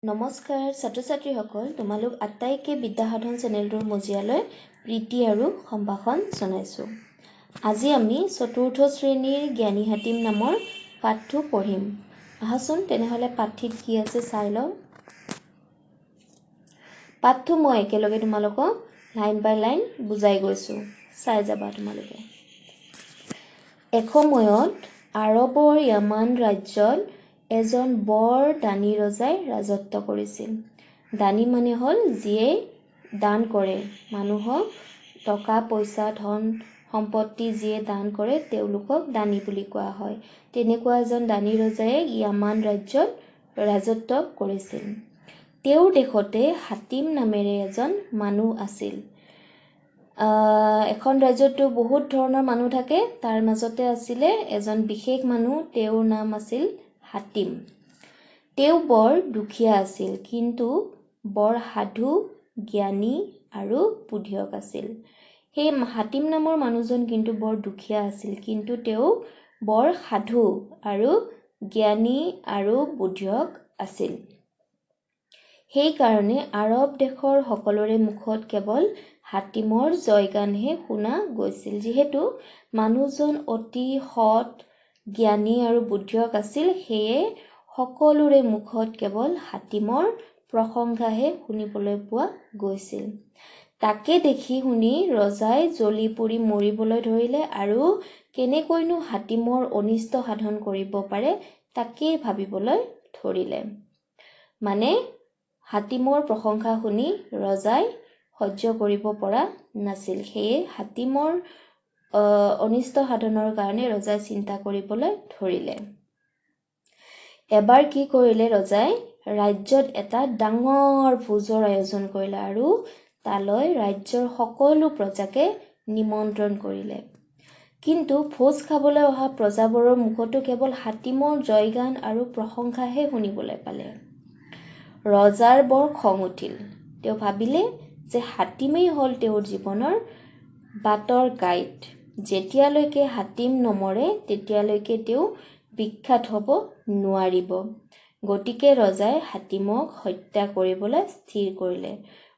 নমস্কাৰ ছাত্ৰ ছাত্ৰীসকল, তোমালোক আটাইকে বিদ্যাসাধন চেনেলটোৰ মজিয়ালৈ প্ৰীতি আৰু সম্ভাষণ জনাইছোঁ। আজি আমি চতুৰ্থ শ্ৰেণীৰ জ্ঞানী হাতীম নামৰ পাঠটো পঢ়িম। আহাচোন তেনেহ'লে পাঠটিত কি আছে চাই লওঁ। পাঠটো মই একেলগে তোমালোকক লাইন বাই লাইন বুজাই গৈছোঁ, চাই যাবা তোমালোকে। এসময়ত আৰবৰ য়ামান ৰাজ্যত এজন বৰ দানী ৰজাই ৰাজত্ব কৰিছিল। দানী মানে হ'ল যিয়ে দান কৰে, মানুহক টকা পইচা ধন সম্পত্তি যিয়ে দান কৰে তেওঁলোকক দানী বুলি কোৱা হয়। তেনেকুৱা এজন দানী ৰজাই য়ামান ৰাজ্যত ৰাজত্ব কৰিছিল। তেওঁৰ দেশতে হাতীম নামেৰে এজন মানুহ আছিল। এখন ৰাজ্যতো বহুত ধৰণৰ মানুহ থাকে, তাৰ মাজতে আছিলে এজন বিশেষ মানুহ, তেওঁৰ নাম আছিল হাতীম। তেওঁ বৰ দুখীয়া আছিল, কিন্তু বৰ সাধু, জ্ঞানী আৰু বুধিয়ক আছিল। সেই হাতীম নামৰ মানুহজন কিন্তু বৰ দুখীয়া আছিল, কিন্তু তেওঁ বৰ সাধু আৰু জ্ঞানী আৰু বুধিয়ক আছিল। সেইকাৰণে আৰব দেশৰ সকলোৰে মুখত কেৱল হাতীমৰ জয়গানহে শুনা গৈছিল। যিহেতু মানুহজন অতি সৎ, জ্ঞানী আৰু বুধিয়ক আছিল, সেয়ে সকলোৰে মুখত কেৱল হাতীমৰ প্ৰশংসাহে শুনিবলৈ পোৱা গৈছিল। তাকে দেখি শুনি ৰজাই জ্বলি পুৰি মৰিবলৈ ধৰিলে আৰু কেনেকৈনো হাতীমৰ অনিষ্ট সাধন কৰিব পাৰে তাকেই ভাবিবলৈ ধৰিলে। মানে হাতীমৰ প্ৰশংসা শুনি ৰজাই সহ্য কৰিব পৰা নাছিল, সেয়ে হাতীমৰ অনিষ্ট সাধনৰ কাৰণে ৰজাই চিন্তা কৰিবলৈ ধৰিলে। এবাৰ কি কৰিলে ৰজাই, ৰাজ্যত এটা ডাঙৰ ভোজৰ আয়োজন কৰিলে আৰু তালৈ ৰাজ্যৰ সকলো প্ৰজাকে নিমন্ত্ৰণ কৰিলে। কিন্তু ভোজ খাবলৈ অহা প্ৰজাবোৰৰ মুখতো কেৱল হাতীমৰ জয়গান আৰু প্ৰশংসাহে শুনিবলৈ পালে। ৰজাৰ বৰ খং উঠিল। তেওঁ ভাবিলে যে হাতীমেই হ'ল তেওঁৰ জীৱনৰ বাটৰ গাইড। যেতিয়ালৈকে হাতীম নমৰে তেতিয়ালৈকে তেওঁ বিখ্যাত হ'ব নোৱাৰিব। গতিকে ৰজাই হাতীমক হত্যা কৰিবলৈ স্থিৰ কৰিলে।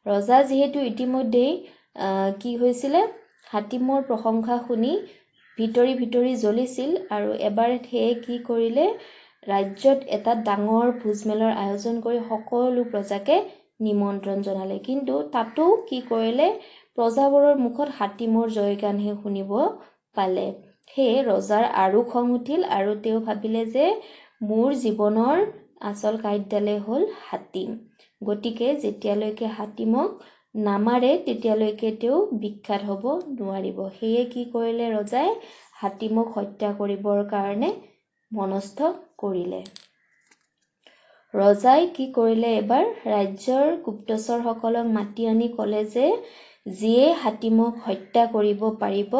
ৰজা যিহেতু ইতিমধ্যেই কি হৈছিলে, হাতীমৰ প্ৰশংসা শুনি ভিতৰি ভিতৰি জ্বলিছিল আৰু এবাৰ সেয়ে কি কৰিলে, ৰাজ্যত এটা ডাঙৰ ভোজমেলৰ আয়োজন কৰি সকলো প্ৰজাকে নিমন্ত্ৰণ জনালে। কিন্তু তাতো কি কৰিলে, প্ৰজাবোৰৰ মুখত হাতীমৰ জয়গানহে শুনিব পালে। সেয়ে ৰজাৰ আৰু খং উঠিল আৰু তেওঁ ভাবিলে যে মোৰ জীৱনৰ আচল গাইডডালে হ'ল হাতীম। গতিকে যেতিয়ালৈকে হাতীমক নামাৰে তেতিয়ালৈকে তেওঁ বিখ্যাত হ'ব নোৱাৰিব। সেয়ে কি কৰিলে ৰজাই, হাতীমক হত্যা কৰিবৰ কাৰণে মনস্থ কৰিলে। ৰজাই কি কৰিলে, এবাৰ ৰাজ্যৰ গুপ্তচৰসকলক মাতি আনি ক'লে যে যিয়ে হাতীমক হত্যা কৰিব পাৰিব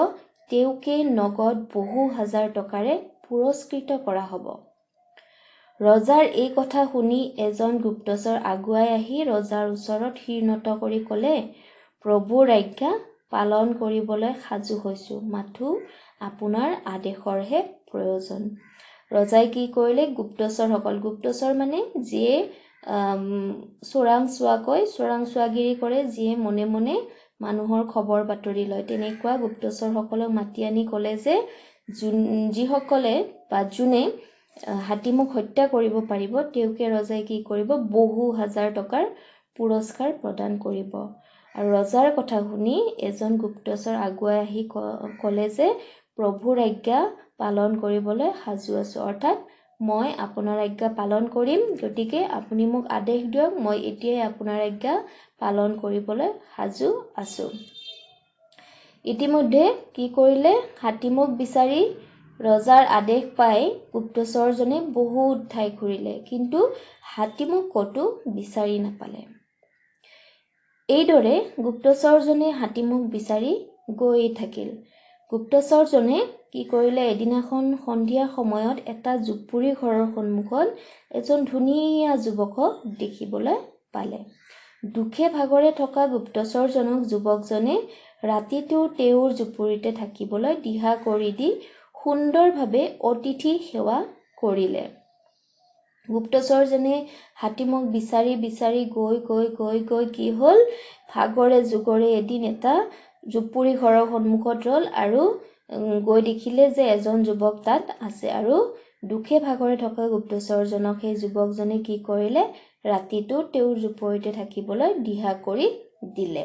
তেওঁকে নগদ বহু হাজাৰ টকাৰে পুৰস্কৃত কৰা হ'ব। ৰজাৰ এই কথা শুনি এজন গুপ্তচৰ আগুৱাই আহি ৰজাৰ ওচৰত শিৰ নত কৰি ক'লে, প্ৰভুৰ আজ্ঞা পালন কৰিবলৈ সাজু হৈছোঁ, মাথো আপোনাৰ আদেশৰহে প্ৰয়োজন। ৰজাই কি কৰিলে, গুপ্তচৰ মানে যিয়ে চোৰাংচোৱাগিৰি কৰে, যিয়ে মনে মনে মানুহৰ খবৰ বাতৰি লয়, তেনেকুৱা গুপ্তচৰসকলক মাতি আনি ক'লে যে যিসকলে বা যোনে হাতীমক হত্যা কৰিব পাৰিব তেওঁকে ৰজাই কি কৰিব, বহু হাজাৰ টকাৰ পুৰস্কাৰ প্ৰদান কৰিব। আৰু ৰজাৰ কথা শুনি এজন গুপ্তচৰ আগুৱাই আহি ক'লে যে প্ৰভুৰ আজ্ঞা পালন কৰিবলৈ সাজু আছোঁ, অৰ্থাৎ মই আপোনাৰ আজ্ঞা পালন কৰিম, গতিকে আপুনি মোক আদেশ দিয়ক, মই এতিয়াই আপোনাৰ আজ্ঞা পালন কৰিবলৈ সাজু আছোঁ। ইতিমধ্যে কি কৰিলে, হাতীমক বিচাৰি ৰজাৰ আদেশ পাই গুপ্তচৰজনে বহুত ঠাই ঘূৰিলে, কিন্তু হাতীমক ক'তো বিচাৰি নাপালে। এইদৰে গুপ্তচৰজনে হাতীমক বিচাৰি গৈ থাকিল। গুপ্তচৰজনে কি কৰিলে, এদিনাখন সন্ধিয়া সময়ত এটা জুপুৰি ঘৰৰ সন্মুখত এজন ধুনীয়া যুৱকক দেখিবলৈ পালে। দুখে ভাগৰে থকা গুপ্তচৰজনক যুৱকজনে ৰাতিটো তেওঁৰ জুপুৰিতে থাকিবলৈ দিহা কৰি দি সুন্দৰভাৱে অতিথি সেৱা কৰিলে। গুপ্তচৰজনে হাতীমক বিচাৰি বিচাৰি গৈ কি হ'ল, ভাগৰে যুগৰে এদিন এটা জুপুৰি ঘৰৰ সন্মুখত ৰল আৰু গৈ দেখিলে যে এজন যুৱক তাত আছে আৰু দুখে ভাগৰে থকা গুপ্তচৰজনক সেই যুৱকজনে কি কৰিলে, ৰাতিটো তেওঁৰ জুপুৰিতে থাকিবলৈ দিহা কৰি দিলে।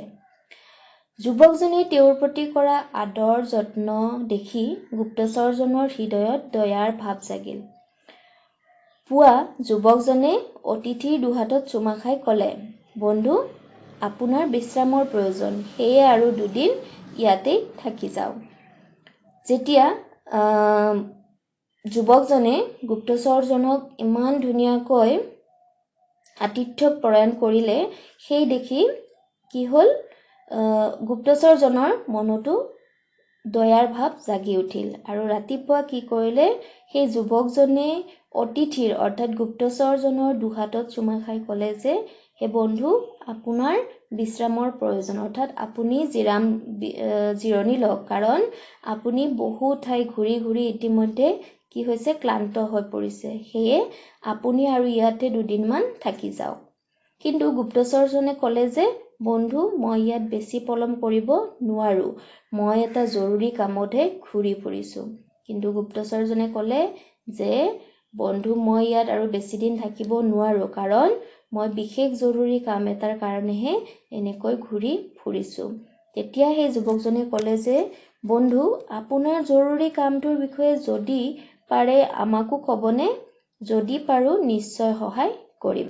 যুৱকজনে তেওঁৰ প্ৰতি কৰা আদৰ যত্ন দেখি গুপ্তচৰজনৰ হৃদয়ত দয়াৰ ভাৱ জাগিল। পুৱা যুৱকজনে অতিথিৰ দুহাতত চুমা খাই ক'লে, বন্ধু, আপোনাৰ বিশ্ৰামৰ প্ৰয়োজন, সেয়ে আৰু দুদিন ইয়াতেই থাকি যাওঁ। যেতিয়া যুৱকজনে গুপ্তচৰজনক ইমান ধুনীয়াকৈ আতিথ্য প্ৰদান কৰিলে, সেই দেখি কি হ'ল, গুপ্তচৰজনৰ মনতো দয়াৰ ভাৱ জাগি উঠিল আৰু ৰাতিপুৱা কি কৰিলে, সেই যুৱকজনে অতিথিৰ অৰ্থাৎ গুপ্তচৰজনৰ দুহাতত চুমা খাই ক'লে যে, হে বন্ধু, আপোনাৰ বিশ্ৰামৰ প্ৰয়োজন, অৰ্থাৎ আপুনি জিৰণি লওক, কাৰণ আপুনি বহু ঠাই ঘূৰি ঘূৰি ইতিমধ্যে কি হৈছে, ক্লান্ত হৈ পৰিছে, সেয়ে আপুনি আৰু ইয়াতে দুদিনমান থাকি যাওক। কিন্তু গুপ্তচৰজনে ক'লে যে, বন্ধু, মই ইয়াত বেছি পলম কৰিব নোৱাৰো, মই এটা জৰুৰী কামতহে ঘূৰি ফুৰিছো। কিন্তু গুপ্তচৰজনে ক'লে যে, বন্ধু, মই ইয়াত আৰু বেছি দিন থাকিব নোৱাৰো, কাৰণ মই বিশেষ জৰুৰী কাম এটাৰ কাৰণেহে এনেকৈ ঘূৰি ফুৰিছো। তেতিয়া সেই যুৱকজনে ক'লে যে, বন্ধু, আপোনাৰ জৰুৰী কামটোৰ বিষয়ে যদি পাৰে আমাকো ক'বনে? যদি পাৰো নিশ্চয় সহায় কৰিম।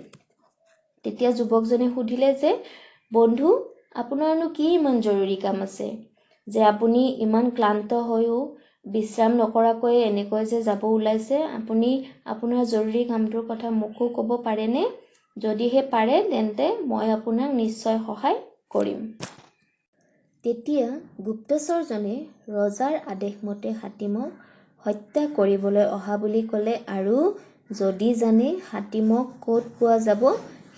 তেতিয়া যুৱকজনে সুধিলে যে, বন্ধু, আপোনাৰনো কি ইমান জৰুৰী কাম আছে যে আপুনি ইমান ক্লান্ত হৈও বিশ্ৰাম নকৰাকৈ এনেকৈ যে যাব ওলাইছে? আপুনি আপোনাৰ জৰুৰী কামটোৰ কথা মোকো ক'ব পাৰেনে? যদিহে পাৰে তেন্তে মই আপোনাক নিশ্চয় সহায় কৰিম। তেতিয়া গুপ্তচৰজনে ৰজাৰ আদেশমতে হাতীমক হত্যা কৰিবলৈ অহা বুলি ক'লে আৰু যদি জানে হাতীমক ক'ত পোৱা যাব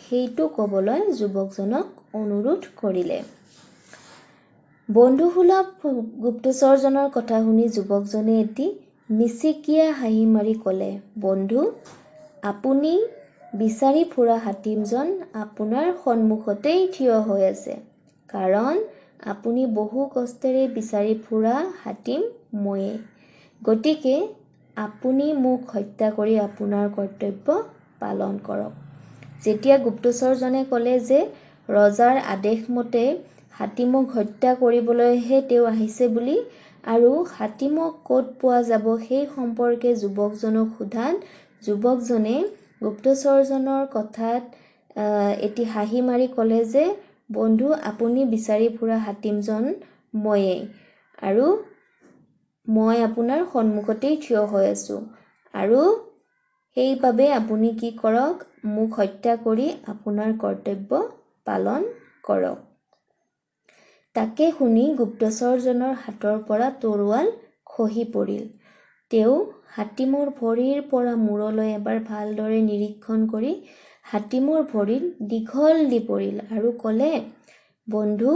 সেইটো ক'বলৈ যুৱকজনক অনুৰোধ কৰিলে। বন্ধুসুলভ গুপ্তচৰজনৰ কথা শুনি যুৱকজনে এটি মিচিকিয়া হাঁহি মাৰি ক'লে, বন্ধু, আপুনি বিচাৰি ফুৰা হাতীমজন আপোনাৰ সন্মুখতেই থিয় হৈ আছে, কাৰণ আপুনি বহু কষ্টেৰে বিচাৰি ফুৰা হাতীম ময়ে। গতিকে আপুনি মোক হত্যা কৰি আপোনাৰ কৰ্তব্য পালন কৰক। যেতিয়া গুপ্তচৰজনে ক'লে যে ৰজাৰ আদেশমতে হাতীমক হত্যা কৰিবলৈহে তেওঁ আহিছে বুলি আৰু হাতীমক ক'ত পোৱা যাব সেই সম্পৰ্কে যুৱকজনক সোধাত যুৱকজনে গুপ্তচৰজনৰ কথাত এটি হাঁহি মাৰি ক'লে যে, বন্ধু, আপুনি বিচাৰি ফুৰা হাতীমজন ময়েই আৰু মই আপোনাৰ সন্মুখতেই থিয় হৈ আছো আৰু সেইবাবে আপুনি কি কৰক, মোক হত্যা কৰি আপোনাৰ কৰ্তব্য পালন কৰক। তাকে শুনি গুপ্তচৰজনৰ হাতৰ পৰা তৰোৱাল খহি পৰিল। তেওঁ হাতীমৰ ভৰিৰ পৰা মূৰলৈ এবাৰ ভালদৰে নিৰীক্ষণ কৰি হাতীমৰ ভৰিত দীঘল দি পৰিল আৰু ক'লে, বন্ধু,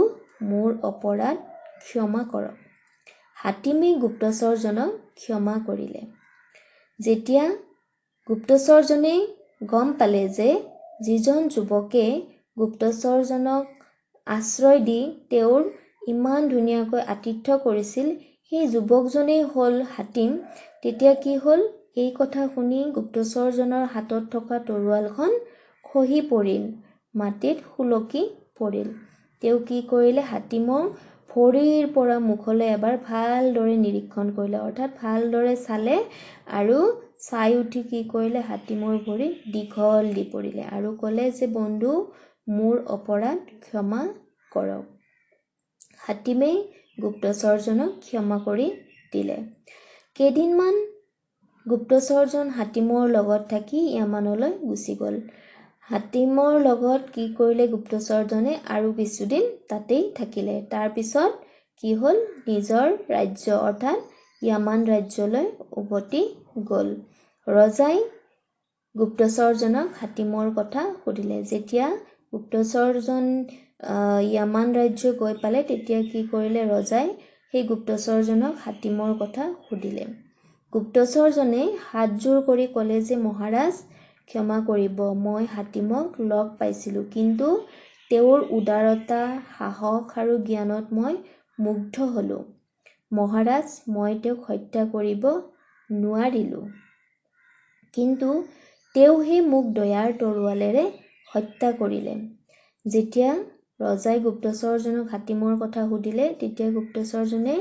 মোৰ অপৰাধ ক্ষমা কৰক। হাতীমে গুপ্তচৰজনক ক্ষমা কৰিলে। যেতিয়া গুপ্তচৰজনে গম পালে যে যিজন যুৱকে গুপ্তচৰজনক আশ্ৰয় দি তেওঁৰ ইমান ধুনীয়াকৈ আতিথ্য কৰিছিল সেই যুৱকজনেই হ'ল হাতীম, তেতিয়া কি হ'ল, এই কথা শুনি গুপ্তচৰজনৰ হাতত থকা তৰোৱালখন খহি পৰিল, মাটিত সুলকি পৰিল। তেওঁ কি কৰিলে, হাতীমৰ ভৰিৰ পৰা মুখলৈ এবাৰ ভালদৰে নিৰীক্ষণ কৰিলে, অৰ্থাৎ ভালদৰে চালে আৰু চাই উঠি কি কৰিলে, হাতীমৰ ভৰিত দীঘল দি পৰিলে আৰু ক'লে যে, বন্ধু, মোৰ অপৰাধ ক্ষমা কৰক। হাতীমে গুপ্তচৰজনক ক্ষমা কৰি দিলে। কেইদিনমান গুপ্তচৰজন হাতীমৰ লগত থাকি য়ামানলৈ গুচি গ'ল। হাতীমৰ লগত কি কৰিলে গুপ্তচৰজনে আৰু কিছুদিন তাতেই থাকিলে। তাৰ পিছত কি হ'ল, নিজৰ ৰাজ্য অৰ্থাৎ য়ামান ৰাজ্যলৈ উভতি গ'ল। ৰজাই গুপ্তচৰজনক হাতীমৰ কথা সুধিলে। যেতিয়া গুপ্তচৰজন য়ামান ৰাজ্য গৈ পালে তেতিয়া কি কৰিলে, ৰজাই সেই গুপ্তচৰজনক হাতীমৰ কথা সুধিলে। গুপ্তচৰজনে হাতযোৰ কৰি ক'লে যে, মহাৰাজ, ক্ষমা কৰিব, মই হাতীমক লগ পাইছিলোঁ, কিন্তু তেওঁৰ উদাৰতা, সাহস আৰু জ্ঞানত মই মুগ্ধ হ'লোঁ। মহাৰাজ, মই তেওঁক হত্যা কৰিব নোৱাৰিলোঁ, কিন্তু তেওঁহে মোক দয়াৰ তৰোৱালেৰে হত্যা কৰিলে। যেতিয়া ৰজাই গুপ্তচৰজনক হাতীমৰ কথা সুধিলে, তেতিয়া গুপ্তচৰজনে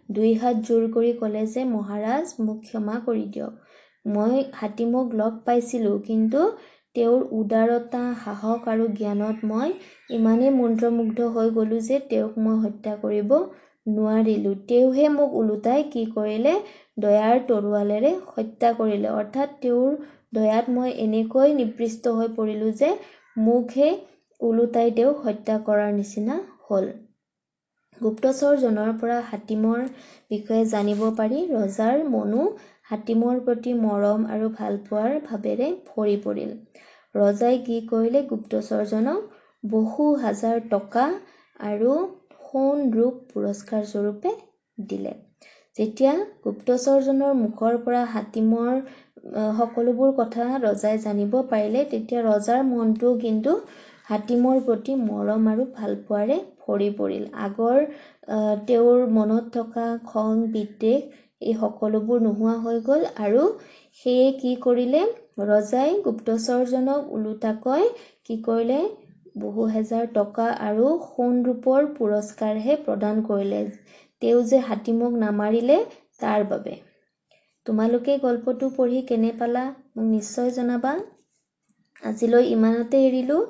2 হাত জোৰ কৰি ক'লে যে, মহাৰাজ, মোক ক্ষমা কৰি দিয়ক। মই হাতীমক লগ পাইছিলোঁ, কিন্তু তেওঁৰ উদাৰতা, সাহস আৰু জ্ঞানত মই ইমানেই মন্ত্ৰমুগ্ধ হৈ গ'লোঁ যে তেওঁক মই হত্যা কৰিব নোৱাৰিলোঁ। তেওঁহে মোক ওলোটাই কি কৰিলে, দয়াৰ তৰোৱালেৰে হত্যা কৰিলে। অৰ্থাৎ তেওঁৰ দয়াত মই এনেকৈ নিবৃষ্ট হৈ পৰিলোঁ যে মোকহে ওলোটাই তেওঁক হত্যা কৰাৰ নিচিনা হ'ল। গুপ্তচৰজনৰ পৰা হাতীমৰ বিষয়ে জানিব পাৰি ৰজাৰ মনো হাতীমৰ প্ৰতি মৰম আৰু ভালপোৱাৰ ভাৱেৰে ভৰি পৰিল। ৰজাই কি কৰিলে, গুপ্তচৰজনক বহু হাজাৰ টকা আৰু সোণ ৰূপ পুৰস্কাৰ স্বৰূপে দিলে। যেতিয়া গুপ্তচৰজনৰ মুখৰ পৰা হাতীমৰ সকলোবোৰ কথা ৰজাই জানিব পাৰিলে, তেতিয়া ৰজাৰ মনটো কিন্তু হাতীমৰ প্ৰতি মৰম আৰু ভালপোৱাৰে ভৰি পৰিল। আগৰ তেওঁৰ মনত থকা খং, বিদ্বেষ এই সকলোবোৰ নোহোৱা হৈ গ'ল, আৰু সেয়ে কি কৰিলে, ৰজাই গুপ্তচৰজনক ওলোটাকৈ কি কৰিলে, বহু হাজাৰ টকা আৰু সোণ ৰূপৰ পুৰস্কাৰহে প্ৰদান কৰিলে, তেওঁ যে হাতীমক নামাৰিলে তাৰ বাবে। তোমালোকে গল্পটো পঢ়ি কেনে পালা মোক নিশ্চয় জনাবা। আজিলৈ ইমানতে এৰিলোঁ।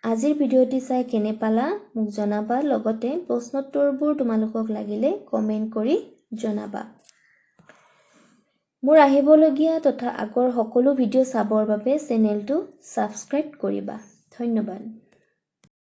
আজিৰ ভিডিঅ'টি চাই কেনে পালা মোক জনাবা, লগতে প্ৰশ্নোত্তৰবোৰ তোমালোকক লাগিলে কমেণ্ট কৰি জনাবা। মোৰ আহিবলগীয়া তথা আগৰ সকলো ভিডিঅ' চাবৰ বাবে চেনেলটো ছাবস্ক্ৰাইব কৰিবা। ধন্যবাদ।